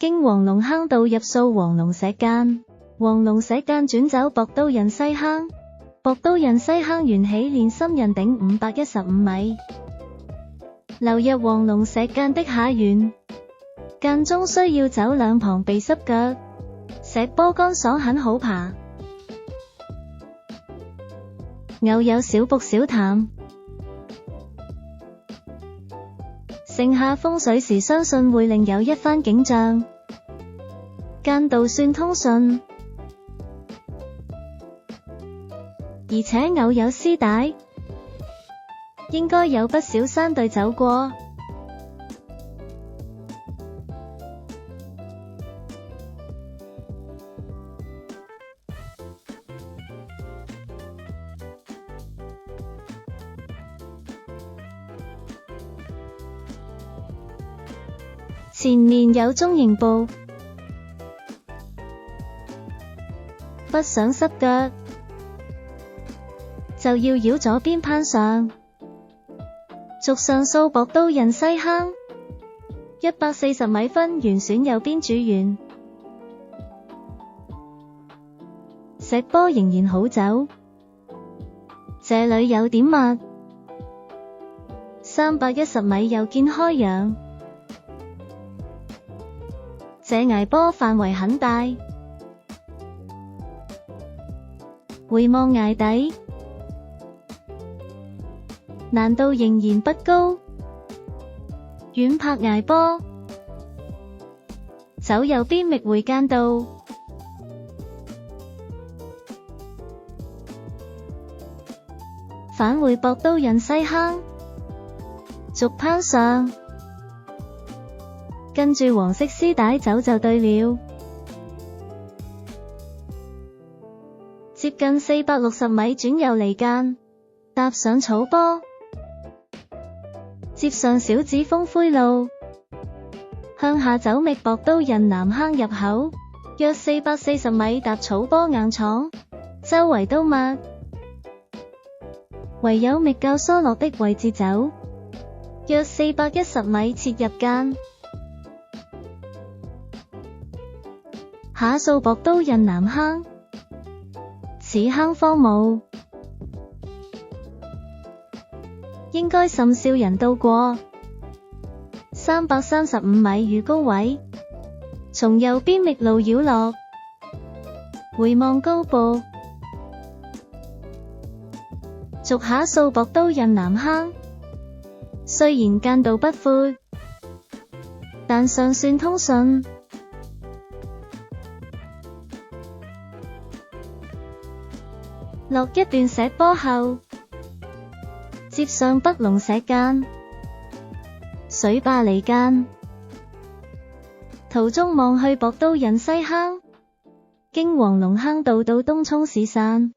經黃龍坑道入數黃龍石澗，黃龍石澗轉走博都人西坑，博都人西坑沿起連深人頂515米，流入黃龍石澗的下緣，間中需要走兩旁避濕腳，石波乾爽很好爬，偶有小瀑小潭。盛夏風水時相信會另有一番景象，澗道算通順，而且偶有絲帶，應該有不少山隊走過。前面有中型步，不想濕腳，就要繞左邊攀上，續上數博都人西坑，140米分圓選右邊主園，石波仍然好走，這裡有點密，310米又見開陽。這崖坡範圍很大，回望崖底，難度仍然不高，遠拍崖坡，走右邊覓回澗道，返回博都人西坑，續攀上，跟住黃色絲帶走就對了。接近460米轉右離澗，踏上草坡，接上小紫峰灰路，向下走覓博都人南坑入口，約440米踏草坡硬闖，周圍都密，唯有覓較疏落的位置走，約410米切入澗。下數博都人南坑，此坑荒蕪，應該甚少人到過。335米預高位，從右邊覓路繞落，回望高步，續下數博都人南坑。雖然澗道不闊，但尚算通順。落一段石坡後，接上北龍石澗，水壩離澗，途中望去博都人西坑，經黃龍坑道到東涌市散。